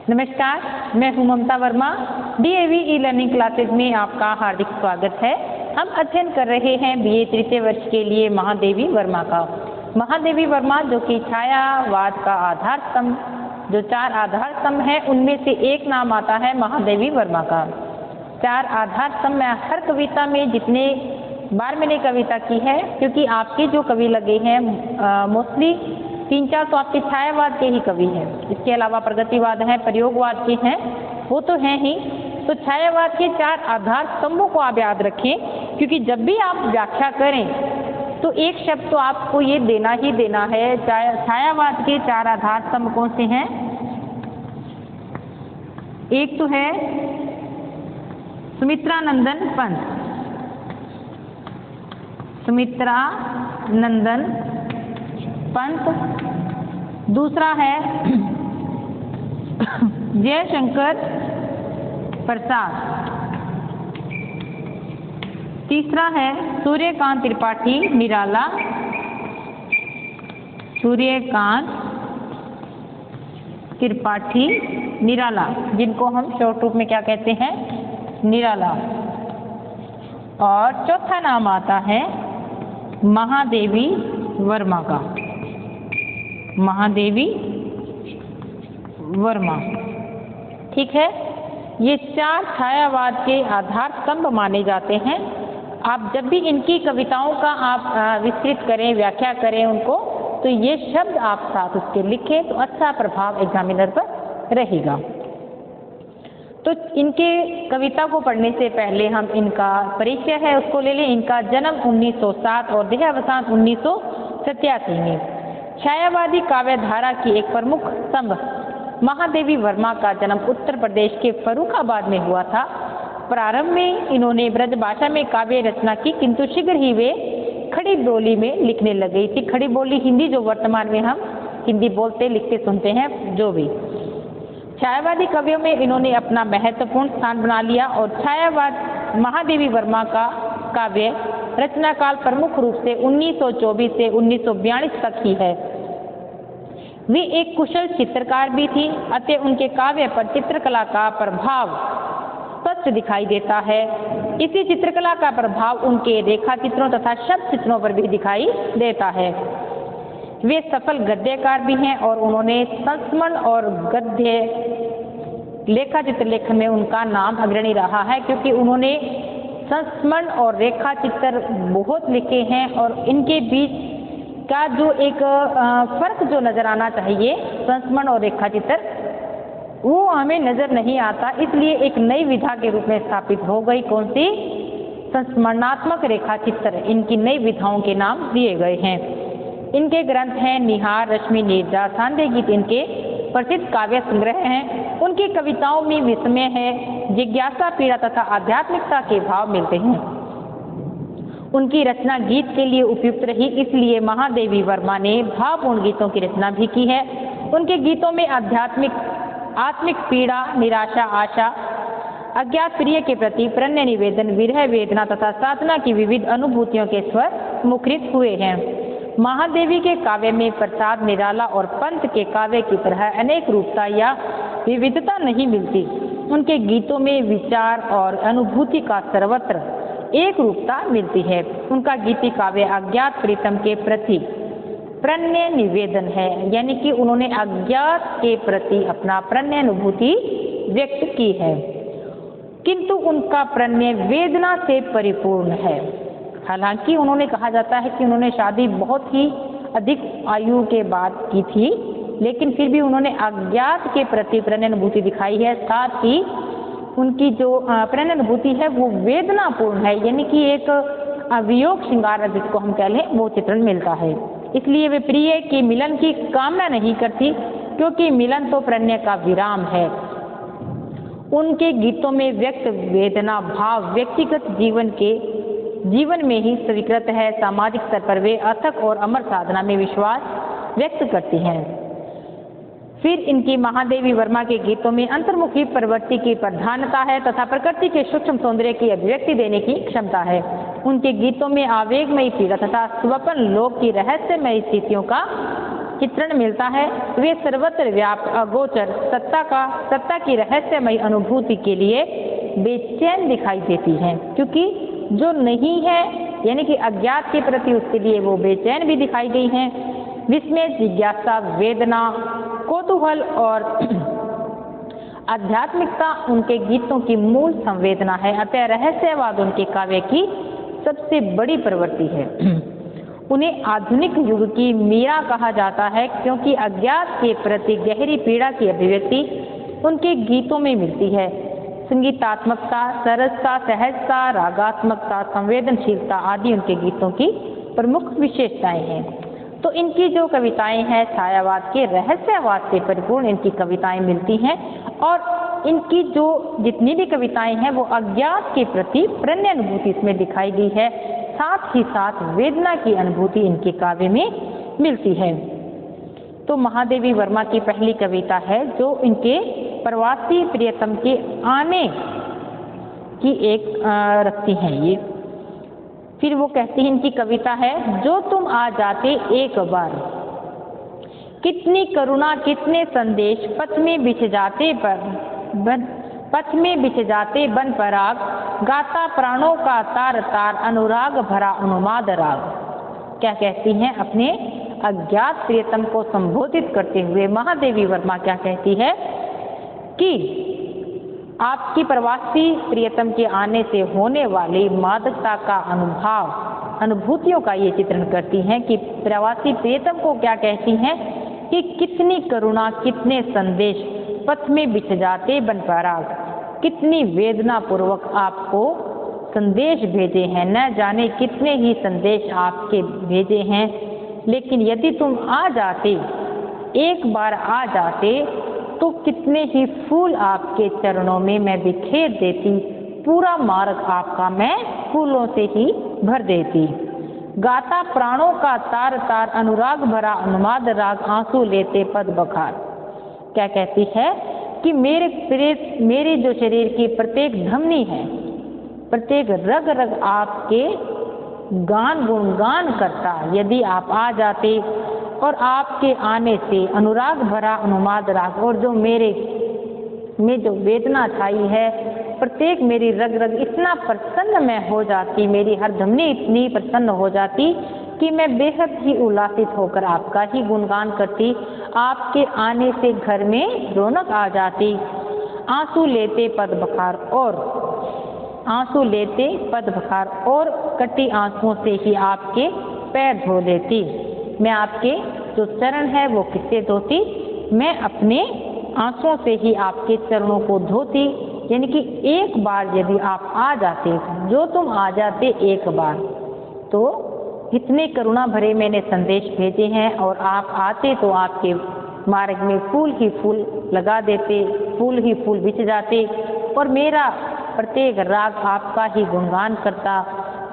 नमस्कार, मैं हूं Mamta Verma. DAV e learning classes में आपका हार्दिक स्वागत है। हम अध्ययन कर रहे हैं बीए तृतीय वर्ष के लिए महादेवी वर्मा का। महादेवी वर्मा जो कि छायावाद का आधार स्तंभ, जो 4 आधार स्तंभ है उनमें से एक नाम आता है महादेवी वर्मा का। 4 आधार स्तंभ में हर कविता में जितने बार मैंने कविता की है, क्योंकि आपके जो कवि लगे हैं मोस्टली 3-4 तो आपके छायावाद के ही कवि हैं। इसके अलावा प्रगतिवाद है, प्रयोगवाद के हैं, वो तो हैं ही। तो छायावाद के 4 आधार स्तंभों को आप याद रखें, क्योंकि जब भी आप व्याख्या करें तो एक शब्द तो आपको ये देना ही देना है। छायावाद के 4 आधार स्तंभ कौन से हैं? एक तो है सुमित्रा नंदन पंत, सुमित्रा नंदन पंत। दूसरा है जयशंकर प्रसाद। तीसरा है सूर्यकांत त्रिपाठी निराला, सूर्यकांत त्रिपाठी निराला, जिनको हम शॉर्ट रूप में क्या कहते हैं? निराला। और चौथा नाम आता है महादेवी वर्मा का, महादेवी वर्मा। ठीक है, ये 4 छायावाद के आधार स्तंभ माने जाते हैं। आप जब भी इनकी कविताओं का आप विस्तृत करें, व्याख्या करें उनको, तो ये शब्द आप साथ उसके लिखें तो अच्छा प्रभाव एग्जामिनर पर रहेगा। तो इनके कविता को पढ़ने से पहले हम इनका परिचय है उसको ले लें। इनका जन्म 1907 और देहावसान 1987 में। छायावादी काव्यधारा की एक प्रमुख स्तंभ महादेवी वर्मा का जन्म उत्तर प्रदेश के फर्रुखाबाद में हुआ था। प्रारंभ में इन्होंने ब्रज भाषा में काव्य रचना की, किंतु शीघ्र ही वे खड़ी बोली में लिखने लग गई थी। खड़ी बोली हिंदी, जो वर्तमान में हम हिंदी बोलते लिखते सुनते हैं, जो भी। छायावादी कवियों में इन्होंने अपना महत्वपूर्ण स्थान बना लिया और छायावाद महादेवी वर्मा का काव्य रचना काल प्रमुख रूप से 1924 से 1942 तक ही है। वे एक कुशल चित्रकार भी थी, अतः उनके काव्य पर चित्रकला का प्रभाव स्पष्ट दिखाई देता है। इसी चित्रकला का प्रभाव उनके रेखा चित्रों तथा शब्द चित्रों पर भी दिखाई देता है। वे सफल गद्यकार भी हैं और उन्होंने संस्मरण और गद्य लेखा चित्र लेखन में उनका नाम अग्रणी रहा है, क्योंकि उन्होंने संस्मरण और रेखा चित्र बहुत लिखे हैं और इनके बीच का जो एक फर्क जो नजर आना चाहिए संस्मरण और रेखा चित्र, वो हमें नजर नहीं आता। इसलिए एक नई विधा के रूप में स्थापित हो गई। कौन सी? संस्मरणात्मक रेखा चित्र। इनकी नई विधाओं के नाम दिए गए हैं। इनके ग्रंथ हैं निहार, रश्मि, नीरजा, सांध्य गीत इनके प्रसिद्ध काव्य संग्रह हैं। उनकी कविताओं में विस्मय है, जिज्ञासा, पीड़ा तथा आध्यात्मिकता के भाव मिलते हैं। उनकी रचना गीत के लिए उपयुक्त रही, इसलिए महादेवी वर्मा ने भावपूर्ण गीतों की रचना भी की है। उनके गीतों में आत्मिक पीड़ा, निराशा, आशा, अज्ञात प्रिय के प्रति प्रणय निवेदन, विरह वेदना तथा साधना की विविध अनुभूतियों के स्वर मुखरित हुए हैं। महादेवी के काव्य में प्रसाद, निराला और पंत के काव्य की तरह अनेक रूपता या विविधता नहीं मिलती। उनके गीतों में विचार और अनुभूति का सर्वत्र एक रूपता मिलती है। उनका गीति काव्य अज्ञात प्रीतम के प्रति प्रणय निवेदन है, यानी कि उन्होंने अज्ञात के प्रति अपना प्रणय अनुभूति व्यक्त की है, किंतु उनका प्रणय वेदना से परिपूर्ण है। हालांकि उन्होंने कहा जाता है कि उन्होंने शादी बहुत ही अधिक आयु के बाद की थी, लेकिन फिर भी उन्होंने अज्ञात के प्रति प्रणय अनुभूति दिखाई है। साथ ही उनकी जो प्रणय अनुभूति है वो वेदनापूर्ण है, यानी कि एक वियोग श्रृंगार जिसको हम कह लें, वो चित्रण मिलता है। इसलिए वे प्रिय के मिलन की कामना नहीं करती, क्योंकि मिलन तो प्रणय का विराम है। उनके गीतों में व्यक्त वेदना भाव व्यक्तिगत जीवन में ही स्वीकृत है। सामाजिक स्तर पर वे अथक और अमर साधना में विश्वास व्यक्त करती हैं। फिर इनकी महादेवी वर्मा के गीतों में अंतर्मुखी प्रवृत्ति की प्रधानता है तथा प्रकृति के सूक्ष्म सौंदर्य की अभिव्यक्ति देने की क्षमता है। उनके गीतों में आवेगमयी पीड़ा तथा स्वप्न लोक की रहस्यमयी स्थितियों का चित्रण मिलता है। वे सर्वत्र व्याप्त अगोचर सत्ता की रहस्यमय अनुभूति के लिए बेचैन दिखाई देती हैं, क्योंकि जो नहीं है यानी कि अज्ञात के प्रति उसके लिए वो बेचैन भी दिखाई गई हैं। विस्मय, जिज्ञासा, वेदना, कौतूहल और आध्यात्मिकता उनके गीतों की मूल संवेदना है। अतः रहस्यवाद उनके काव्य की सबसे बड़ी प्रवृत्ति है। उन्हें आधुनिक युग की मीरा कहा जाता है, क्योंकि अज्ञात के प्रति गहरी पीड़ा की अभिव्यक्ति उनके गीतों में मिलती है। संगीतात्मकता, सरसता, सहजता, रागात्मकता, संवेदनशीलता आदि उनके गीतों की प्रमुख विशेषताएं हैं। तो इनकी जो कविताएं हैं छायावाद के रहस्यवाद से परिपूर्ण इनकी कविताएं मिलती हैं, और इनकी जो जितनी भी कविताएं हैं वो अज्ञात के प्रति प्रणय अनुभूति इसमें दिखाई गई है, साथ ही साथ वेदना की अनुभूति इनके काव्य में मिलती है। तो महादेवी वर्मा की पहली कविता है जो इनके प्रवासी प्रियतम के आने की एक रखती हैं ये। फिर वो कहती हैं, इनकी कविता है, जो तुम आ जाते एक बार, कितनी करुणा कितने संदेश, पथ में बिछ जाते बन पराग, गाता प्राणों का तार तार, अनुराग भरा उन्माद राग। क्या कहती हैं? अपने अज्ञात प्रियतम को संबोधित करते हुए महादेवी वर्मा क्या कहती है कि आपकी प्रवासी प्रियतम के आने से होने वाली मादकता का अनुभूतियों का ये चित्रण करती हैं कि प्रवासी प्रियतम को क्या कहती हैं कि कितनी करुणा कितने संदेश, पथ में बिछ जाते बन पराग, कितनी वेदना पूर्वक आपको संदेश भेजे हैं, न जाने कितने ही संदेश आपके भेजे हैं, लेकिन यदि तुम आ जाते, एक बार आ जाते, तो कितने ही फूल आपके चरणों में मैं बिखेर देती, पूरा मार्ग आपका मैं फूलों से ही भर देती। गाता प्राणों का तार तार, अनुराग भरा उन्माद राग, आंसू लेते पद बखार। क्या कहती है कि मेरे जो शरीर की प्रत्येक धमनी है, प्रत्येक रग रग आपके गुणगान करता, यदि आप आ जाते, और आपके आने से अनुराग भरा उन्माद राग, और जो मेरे में जो वेदना छाई है, प्रत्येक मेरी रग रग इतना प्रसन्न मैं हो जाती, मेरी हर धमनी इतनी प्रसन्न हो जाती कि मैं बेहद ही उल्लासित होकर आपका ही गुणगान करती। आपके आने से घर में रौनक आ जाती। आंसू लेते पद बखार और कटी आंसुओं से ही आपके पैर धो लेती। मैं आपके जो चरण है वो किससे धोती? मैं अपने आंसुओं से ही आपके चरणों को धोती। यानी कि एक बार यदि आप आ जाते, जो तुम आ जाते एक बार, तो इतने करुणा भरे मैंने संदेश भेजे हैं, और आप आते तो आपके मार्ग में फूल ही फूल लगा देते, फूल ही फूल बिछ जाते, और मेरा प्रत्येक राग आपका ही गुणगान करता,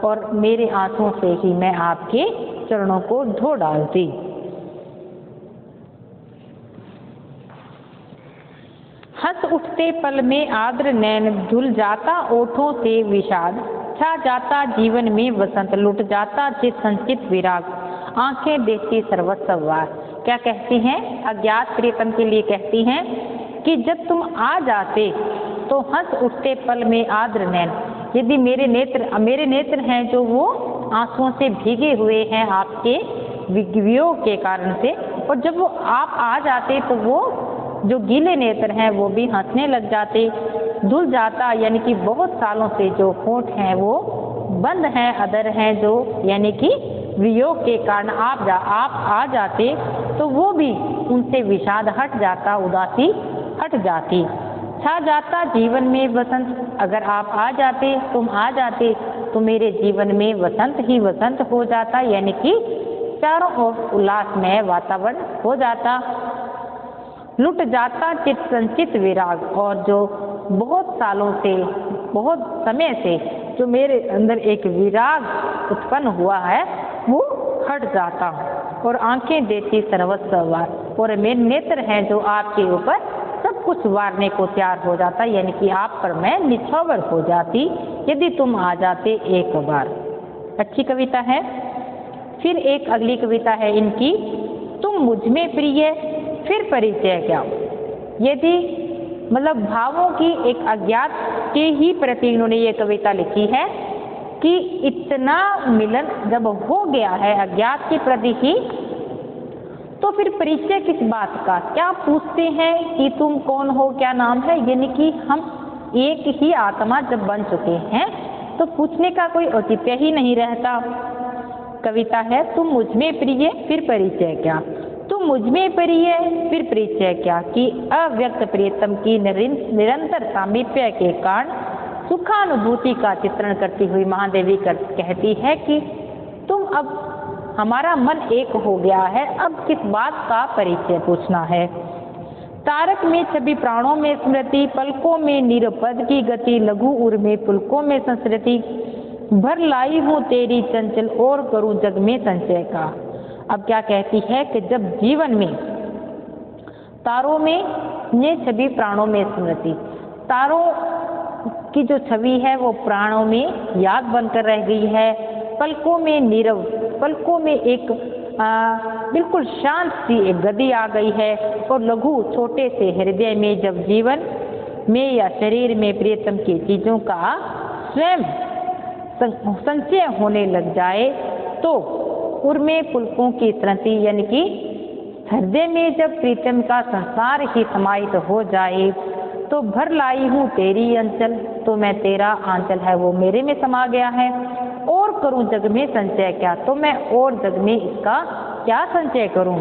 और मेरे आंसुओं से ही मैं आपके चरणों को धो डालती। हंस उठते पल में आर्द्र नैन, धुल जाता ओठों से विषाद, छा जाता जीवन में वसंत, लुट जाता चित संचित विराग, आंखें देती सर्वस्व वार। क्या कहती हैं? अज्ञात प्रियतम के लिए कहती हैं कि जब तुम आ जाते तो हंस उठते पल में आर्द्र नैन, यदि मेरे नेत्र हैं जो वो आंसुओं से भीगे हुए हैं आपके वियोग के कारण से, और जब वो आप आ जाते तो वो जो गीले नेत्र हैं वो भी हंसने लग जाते। धुल जाता यानी कि बहुत सालों से जो होंठ हैं वो बंद हैं, अधर हैं जो, यानी कि वियोग के कारण आप आ जाते तो वो भी उनसे विषाद हट जाता, उदासी हट जाती। छा जाता जीवन में वसंत, अगर आप आ जाते, तुम आ जाते, तो मेरे जीवन में वसंत ही वसंत हो जाता, यानी कि चारों ओर उल्लासमय वातावरण हो जाता। लुट जाता चित संचित विराग, और जो बहुत सालों से, बहुत समय से जो मेरे अंदर एक विराग उत्पन्न हुआ है वो हट जाता, और आंखें देती सर्वस्व वार, और मेरे नेत्र हैं जो आपके ऊपर सब कुछ वारने को तैयार हो जाता, यानी कि आप पर मैं निछावर हो जाती यदि तुम आ जाते एक बार। अच्छी कविता है। फिर एक अगली कविता है इनकी, तुम मुझ में प्रिय फिर परिचय क्या। यदि मतलब भावों की एक अज्ञात के ही प्रति इन्होंने ये कविता लिखी है कि इतना मिलन जब हो गया है अज्ञात के प्रति ही, तो फिर परिचय किस बात का, क्या पूछते हैं कि तुम कौन हो, क्या नाम है। यानी कि हम एक ही आत्मा जब बन चुके हैं तो पूछने का कोई औचित्य ही नहीं रहता। कविता है, तुम मुझ में प्रिय फिर परिचय क्या, तुम मुझ में प्रिय फिर परिचय क्या, कि अव्यक्त प्रियतम की निरंतर सामीप्य के कारण सुखानुभूति का चित्रण करती हुई महादेवी कहती है कि तुम अब हमारा मन एक हो गया है, अब किस बात का परिचय पूछना है। तारक में छवि प्राणों में स्मृति, पलकों में निरपद की गति, लघु उर में पुलकों में संस्कृति, भर लाई हूँ तेरी चंचल और करूँ जग में संचय का। अब क्या कहती है कि जब जीवन में तारों में ये छवि प्राणों में स्मृति, तारों की जो छवि है वो प्राणों में याद बनकर रह गई है, पलकों में नीरव, पलकों में एक बिल्कुल शांत सी एक गति आ गई है, और लघु छोटे से हृदय में जब जीवन में या शरीर में प्रियतम की चीजों का स्वयं संचय होने लग जाए, तो उर्में पुलकों की स्मृति यानी कि हृदय में जब प्रीतम का संसार ही समाहित हो जाए, तो भर लाई हूँ तेरी अंचल, तो मैं तेरा आंचल है वो मेरे में समा गया है, और करूं जग में संचय क्या, तो मैं और जग में इसका क्या संचय करूं।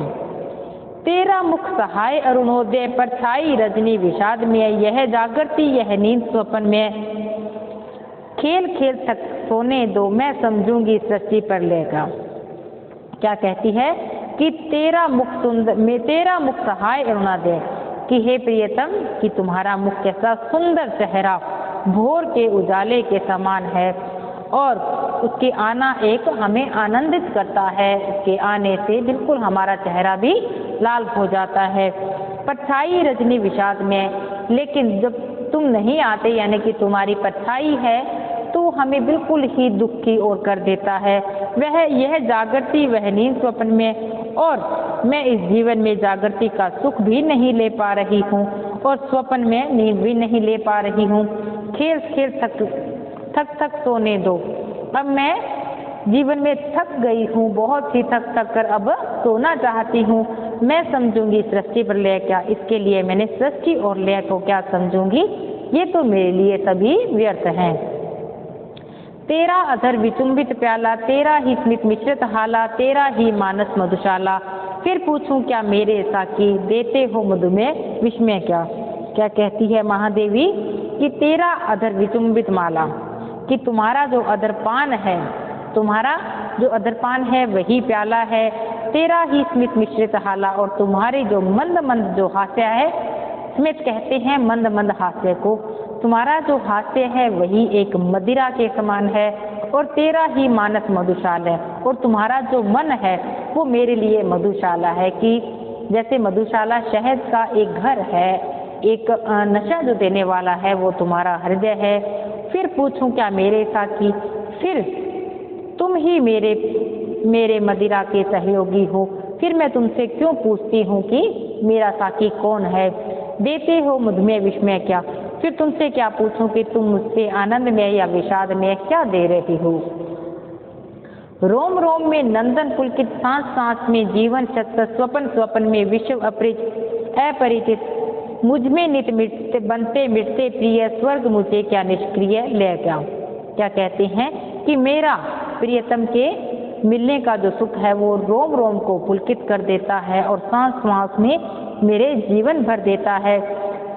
तेरा मुख सहाय अरुणोदय, परछाई रजनी विषाद में, यह जागृति यह नींद स्वप्न में, खेल खेल तक सोने दो मैं समझूंगी सृष्टि पर लेगा। क्या कहती है कि तेरा मुख सुंदर में, तेरा मुख सहाय अरुणोदय, कि हे प्रियतम कि तुम्हारा मुख कैसा सुंदर चेहरा भोर के उजाले के समान है, और उसके आना एक हमें आनंदित करता है, उसके आने से बिल्कुल हमारा चेहरा भी लाल हो जाता है। परछाई रजनी विषाद में, लेकिन जब तुम नहीं आते यानी कि तुम्हारी परछाई है तो हमें बिल्कुल ही दुखी और कर देता है। वह यह जागृति वह नींद स्वप्न में, और मैं इस जीवन में जागृति का सुख भी नहीं ले पा रही हूँ और स्वप्न में नींद भी नहीं ले पा रही हूँ। खेल खेल थक सोने दो, अब मैं जीवन में थक गई हूँ, बहुत ही थक कर अब सोना चाहती हूँ। मैं समझूंगी सृष्टि पर लय क्या, इसके लिए मैंने सृष्टि और लय को क्या समझूंगी, ये तो मेरे लिए सभी व्यर्थ हैं। तेरा अधर विचुंबित प्याला, तेरा ही स्मित मिश्रित हाला, तेरा ही मानस मधुशाला, फिर पूछूं क्या मेरे साकी, देते हो मधु में विस्मय क्या। क्या कहती है महादेवी कि तेरा अधर विचुंबित माला, कि तुम्हारा जो अधरपान है, तुम्हारा जो अधरपान है वही प्याला है, तेरा ही स्मित मिश्रित हाला, और तुम्हारे जो मंद मंद जो हास्य है, स्मित कहते हैं मंद मंद हास्य को, तुम्हारा जो हास्य है वही एक मदिरा के समान है, और तेरा ही मानस मधुशाल है, और तुम्हारा जो मन है वो मेरे लिए मधुशाला है, कि जैसे मधुशाला शहद का एक घर है, एक नशा जो देने वाला है वो तुम्हारा हृदय है। फिर पूछूं क्या मेरे साकी, फिर तुम ही मेरे मदिरा के सहयोगी हो, फिर मैं तुमसे क्यों पूछती हूँ कि मेरा साकी कौन है। देते हो मुझ में विस्मय क्या, फिर तुमसे क्या पूछूं कि तुम मुझसे आनंद में या विषाद में क्या दे रही हो। रोम रोम में नंदन पुलकित, सांस सांस में जीवन शक्त, स्वप्न स्वप्न में विश्व अपरिचित, मुझ में नित मिटते बनते मिटते प्रिय, स्वर्ग मुझे क्या निष्क्रिय ले क्या। क्या कहते हैं कि मेरा प्रियतम के मिलने का जो सुख है वो रोम रोम को पुलकित कर देता है और सांस सांस में मेरे जीवन भर देता है।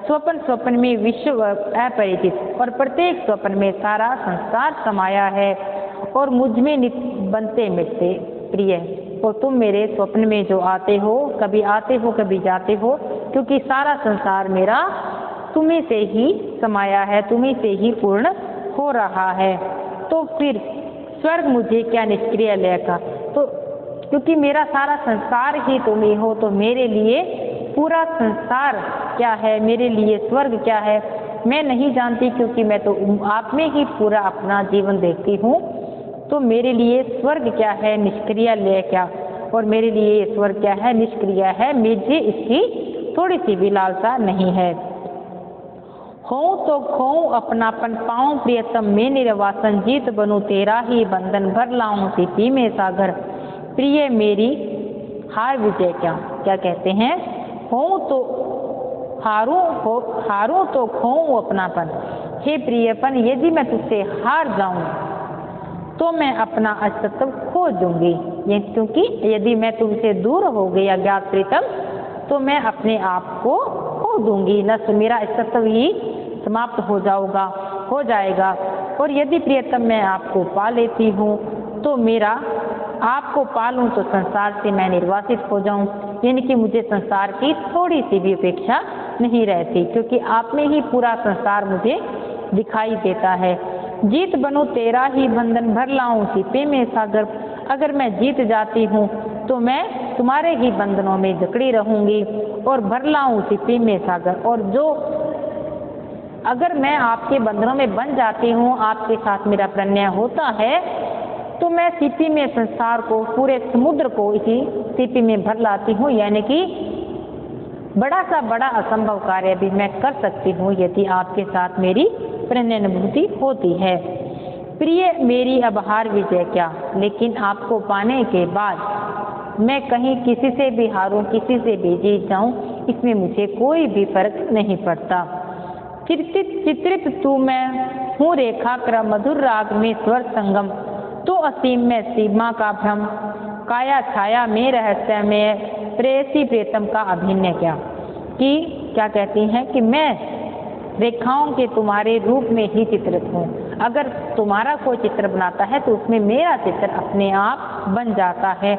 स्वप्न स्वप्न में विश्व अपरिचित, और प्रत्येक स्वप्न में सारा संसार समाया है, और मुझ में नित बनते मिटते प्रिय, और तुम मेरे स्वप्न में जो आते हो कभी जाते हो, क्योंकि सारा संसार मेरा तुम्हीं से ही समाया है, तुम्हीं से ही पूर्ण हो रहा है। तो फिर स्वर्ग मुझे क्या निष्क्रिय लय का, तो क्योंकि मेरा सारा संसार ही तुम ही हो, तो मेरे लिए पूरा संसार क्या है, मेरे लिए स्वर्ग क्या है मैं नहीं जानती, क्योंकि मैं तो आप में ही पूरा अपना जीवन देखती हूँ। तो मेरे लिए स्वर्ग क्या है, निष्क्रिय लय क्या, और मेरे लिए ये स्वर्ग क्या है, निष्क्रिय है, मुझे इसकी थोड़ी सी भी लालसा नहीं है। खोऊं तो खोऊं अपनापन पाऊं प्रियतम में निर्वासन, जीत बनूं तेरा ही बंधन भर लाऊं सीपी में सागर, प्रिय मेरी हार विजय क्या। क्या कहते हैं, खोऊं तो हारूं तो खोऊं अपनापन, हे प्रियपन यदि मैं तुझसे हार जाऊं तो मैं अपना अस्तित्व खो दूंगी, ये क्योंकि यदि मैं तुमसे दूर हो गई अज्ञात प्रीतम तो मैं अपने आप को खो दूंगी, न तो मेरा अस्तित्व ही समाप्त हो जाएगा। और यदि प्रियतम मैं आपको पा लेती हूँ तो मेरा आपको पालूं तो संसार से मैं निर्वासित हो जाऊं, यानी कि मुझे संसार की थोड़ी सी भी अपेक्षा नहीं रहती, क्योंकि आप में ही पूरा संसार मुझे दिखाई देता है। जीत बनूं तेरा ही बंधन भर लाऊं सीपे में सागर, अगर मैं जीत जाती हूँ तो मैं तुम्हारे ही बंधनों में जकड़ी रहूंगी और भर लाऊं सीपे में सागर, और जो अगर मैं आपके बंधनों में बन जाती हूँ, आपके साथ मेरा प्रणय होता है तो मैं सीपी में संसार को, पूरे समुद्र को इसी सीपी में भर लाती हूँ, यानी कि बड़ा सा बड़ा असंभव कार्य भी मैं कर सकती हूँ यदि आपके साथ मेरी प्रणय अनुभूति होती है। प्रिय मेरी अब हार विजय क्या, लेकिन आपको पाने के बाद मैं कहीं किसी से भी हारूं, किसी से भी जीत जाऊं, इसमें मुझे कोई भी फर्क नहीं पड़ता। चित्रित तू मैं हूँ रेखा क्रम मधुर राग में स्वर संगम, तो असीम में सीमा का भ्रम, काया छाया में रहस्य में प्रेयसी प्रियतम का अभिनय क्या। कि क्या कहती हैं कि मैं रेखाओं के तुम्हारे रूप में ही चित्रित हूँ, अगर तुम्हारा कोई चित्र बनाता है तो उसमें मेरा चित्र अपने आप बन जाता है।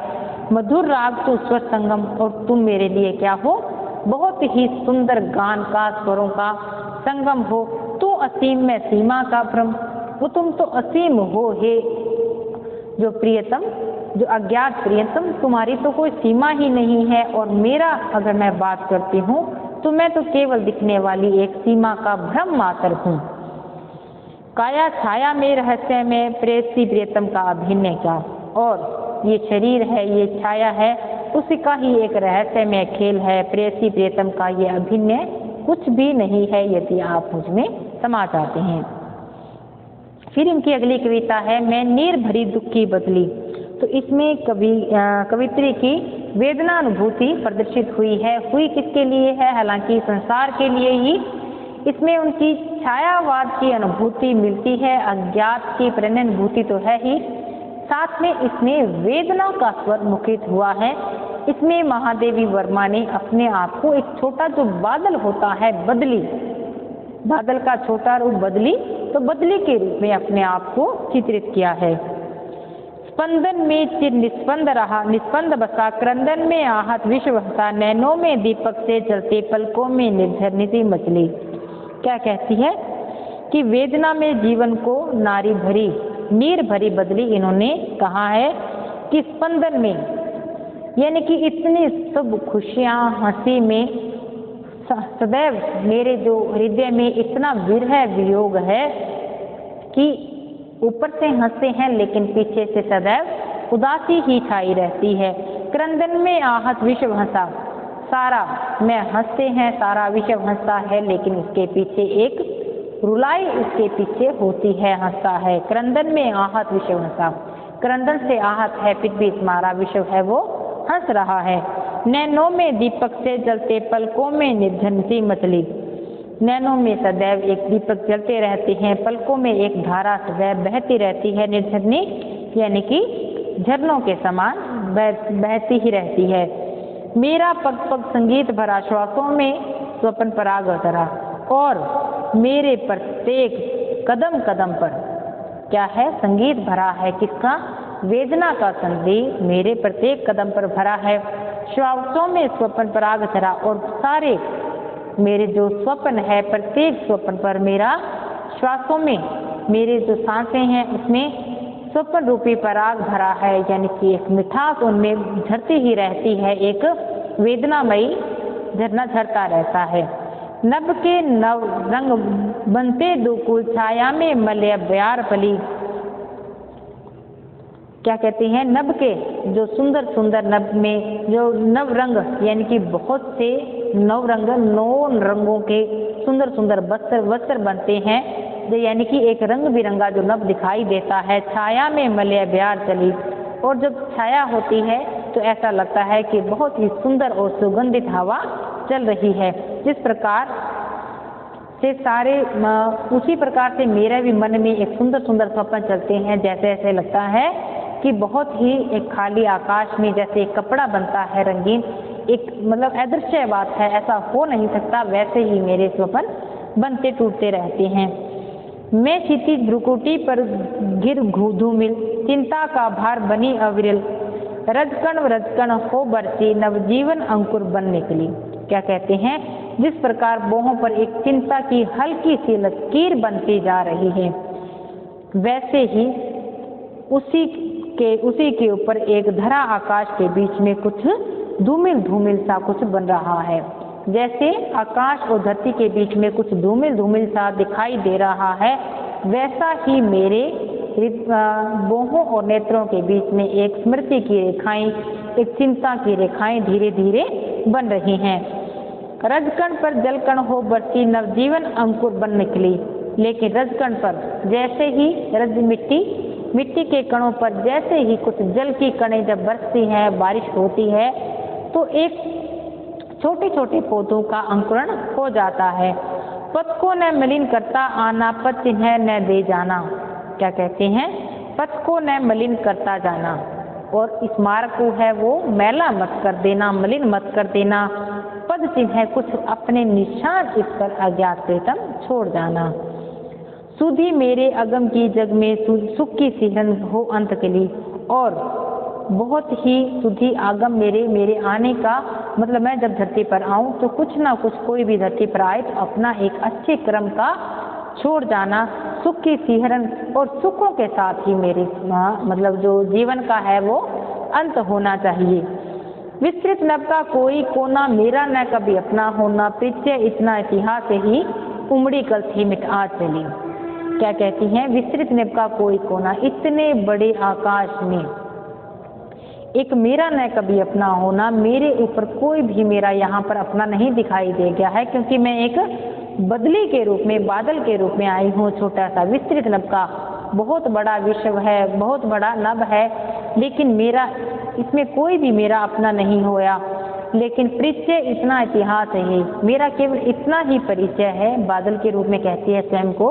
मधुर राग तो स्वर संगम, और तुम मेरे लिए क्या हो, बहुत ही सुंदर गान का, स्वरों का संगम हो। तो असीम में सीमा का भ्रम, वो तुम तो असीम हो हे जो प्रियतम, जो अज्ञात प्रियतम, तुम्हारी तो कोई सीमा ही नहीं है, और मेरा अगर मैं बात करती हूँ तो मैं तो केवल दिखने वाली एक सीमा का भ्रम मात्र हूँ। काया छाया में रहस्य में प्रेयसी प्रियतम का अभिनय क्या, और ये शरीर है, ये छाया है, उसी का ही एक रहस्य में खेल है। प्रेयसी प्रियतम का ये अभिनय कुछ भी नहीं है यदि आप मुझ में समा जाते हैं। फिर इनकी अगली कविता है मैं नीर भरी दुख की बदली, तो इसमें कवित्री की वेदना अनुभूति प्रदर्शित हुई है। हुई किसके लिए है, हालांकि संसार के लिए ही। इसमें उनकी छायावाद की अनुभूति मिलती है, अज्ञात की प्रणय अनुभूति तो है ही, साथ में इसमें वेदना का स्वर मुखरित हुआ है। इसमें महादेवी वर्मा ने अपने आप को एक छोटा जो बादल होता है, बदली, बादल का छोटा रूप बदली, तो बदली के रूप में अपने आप को चित्रित किया है। स्पंदन में चिर निस्पंद रहा, निस्पंद बसा, क्रंदन में आहत विश्व हंसा, नैनों में दीपक से चलते पलकों में निर्झर निधि मचली। क्या कहती है कि वेदना में जीवन को नारी भरी, नीर भरी बदली इन्होंने कहा है कि स्पंदन में, यानी कि इतनी सब खुशियाँ हंसी में, सदैव मेरे जो हृदय में इतना विरह वियोग है कि ऊपर से हंसते हैं लेकिन पीछे से सदैव उदासी ही छाई रहती है। क्रंदन में आहत विश्व हंसा, सारा में हंसते हैं, सारा विश्व हंसता है, लेकिन उसके पीछे एक रुलाई उसके पीछे होती है, हंसता है। क्रंदन में आहत विश्व हंसा, क्रंदन से आहत है फिर भी हमारा विश्व है वो हंस रहा है। नैनों में दीपक से जलते पलकों में निर्झर सी मचली, नैनों में सदैव एक दीपक जलते रहते हैं, पलकों में एक धारा सदैव बहती रहती है, निर्झरनी यानी कि झरनों के समान बहती ही रहती है। मेरा पग पग संगीत भरा, श्वासों में स्वप्न पराग धरा, और मेरे प्रत्येक कदम कदम पर क्या है, संगीत भरा है। किसका, वेदना का संगीत मेरे प्रत्येक कदम पर भरा है। श्वासों में स्वप्न पराग धरा, और सारे मेरे जो स्वप्न है, प्रत्येक स्वप्न पर मेरा, श्वासों में मेरे जो सांसें हैं उसमें स्वप्न रूपी पराग भरा है, यानी कि एक मिठास उनमें झरती ही रहती है, एक वेदनामयी झरना झरता रहता है। नभ के नव रंग बनते दुकुल, छाया में मलय ब्यार पली, क्या कहते हैं, नभ के जो सुंदर सुंदर नभ में जो नव रंग यानी कि बहुत से नव रंग 9 रंगों के सुंदर सुंदर वस्त्र बनते हैं, जो यानी कि एक रंग बिरंगा जो नभ दिखाई देता है। छाया में मलय ब्यार चली, और जब छाया होती है तो ऐसा लगता है कि बहुत ही सुंदर और सुगंधित हवा चल रही है। जिस प्रकार से सारे उसी प्रकार से मेरे भी मन में एक सुंदर सुंदर स्वप्न चलते हैं। जैसे ऐसे लगता है कि बहुत ही एक खाली आकाश में जैसे एक कपड़ा बनता है रंगीन, एक मतलब अदृश्य बात है, ऐसा हो नहीं सकता, वैसे ही मेरे स्वप्न बनते टूटते रहते हैं। मैं क्षितिज भ्रुकुटी पर गिर धूमिल, चिंता का भार बनी अविरल, रजकण हो बरसी, नवजीवन अंकुर बन निकली। क्या कहते हैं, जिस प्रकार बाहों पर एक चिंता की हल्की सी लकीर बनती जा रही है, वैसे ही उसी के ऊपर एक धरा आकाश के बीच में कुछ धूमिल धूमिल सा कुछ बन रहा है। जैसे आकाश और धरती के बीच में कुछ धूमिल धूमिल सा दिखाई दे रहा है, वैसा ही मेरे बाहों और नेत्रों के बीच में एक स्मृति की रेखाएं, एक चिंता की रेखाएं धीरे धीरे बन रही हैं। रजकण पर जलकण हो बरसी, नवजीवन अंकुर बन निकली। लेकिन रजकण पर जैसे ही रज मिट्टी के कणों पर जैसे ही कुछ जल की कणें जब बरसती हैं, बारिश होती है, तो एक छोटे छोटे पौधों का अंकुरण हो जाता है। पथ को न मलिन करता आना, पथ चिन्ह न दे जाना। क्या कहते हैं, पथ को न मलिन करता जाना, और इस मार्ग को है वो मैला मत कर देना, मलिन मत कर देना। पद चिन्ह कुछ अपने निशान इस पर अज्ञात प्रीतम छोड़ जाना। सुधी मेरे अगम की जग में सुख की सिहरन हो अंत के लिए, और बहुत ही सुधी आगम मेरे आने का मतलब मैं जब धरती पर आऊं तो कुछ ना कुछ कोई भी धरती पर आए तो अपना एक अच्छे क्रम का छोड़ जाना। सुख की सिहरन, और सुखों के साथ ही मेरे मतलब जो जीवन का है वो अंत होना चाहिए। विस्तृत नभ का कोई कोना, मेरा न कभी अपना होना, पीछे इतना इतिहास ही उमड़ी कल थी मिट आज चली। क्या कहती हैं, विस्तृत नभ का कोई कोना, इतने बड़े आकाश में एक मेरा न कभी अपना होना, मेरे ऊपर कोई भी मेरा यहाँ पर अपना नहीं दिखाई दे गया है, क्योंकि मैं एक बदली के रूप में, बादल के रूप में आई हूँ। छोटा सा विस्तृत नभ का बहुत बड़ा विश्व है, बहुत बड़ा नभ है, लेकिन मेरा इसमें कोई भी मेरा अपना नहीं होया। लेकिन परिचय इतना इतिहास है, मेरा केवल इतना ही परिचय है। बादल के रूप में कहती है स्वयं को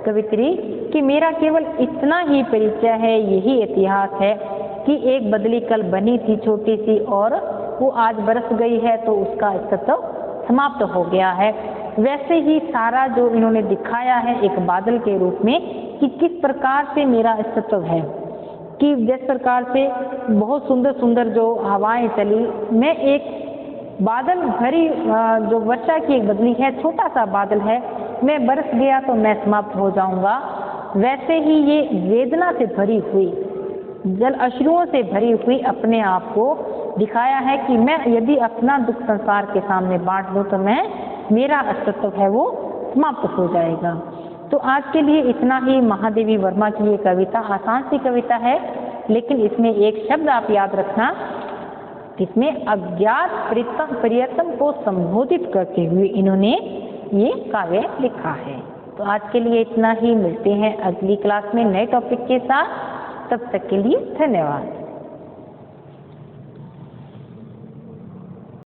कवित्री कि मेरा केवल इतना ही परिचय है, यही इतिहास है कि एक बदली कल बनी थी छोटी सी, और वो आज बरस गई है, तो उसका अस्तित्व समाप्त हो गया है। वैसे ही सारा जो इन्होंने दिखाया है एक बादल के रूप में कि किस प्रकार से मेरा अस्तित्व है, कि जिस प्रकार से बहुत सुंदर सुंदर जो हवाएं चली, मैं एक बादल भरी जो वर्षा की एक बदली है, छोटा सा बादल है, मैं बरस गया तो मैं समाप्त हो जाऊंगा। वैसे ही ये वेदना से भरी हुई, जल अश्रुओं से भरी हुई अपने आप को दिखाया है कि मैं यदि अपना दुख संसार के सामने बांट दूं तो मैं मेरा अस्तित्व है वो समाप्त हो जाएगा। तो आज के लिए इतना ही। महादेवी वर्मा की ये कविता आसान सी कविता है, लेकिन इसमें एक शब्द आप याद रखना, इसमें अज्ञात प्रियतम को संबोधित करते हुए इन्होंने ये काव्य लिखा है। तो आज के लिए इतना ही। मिलते हैं अगली क्लास में नए टॉपिक के साथ। तब तक के लिए धन्यवाद।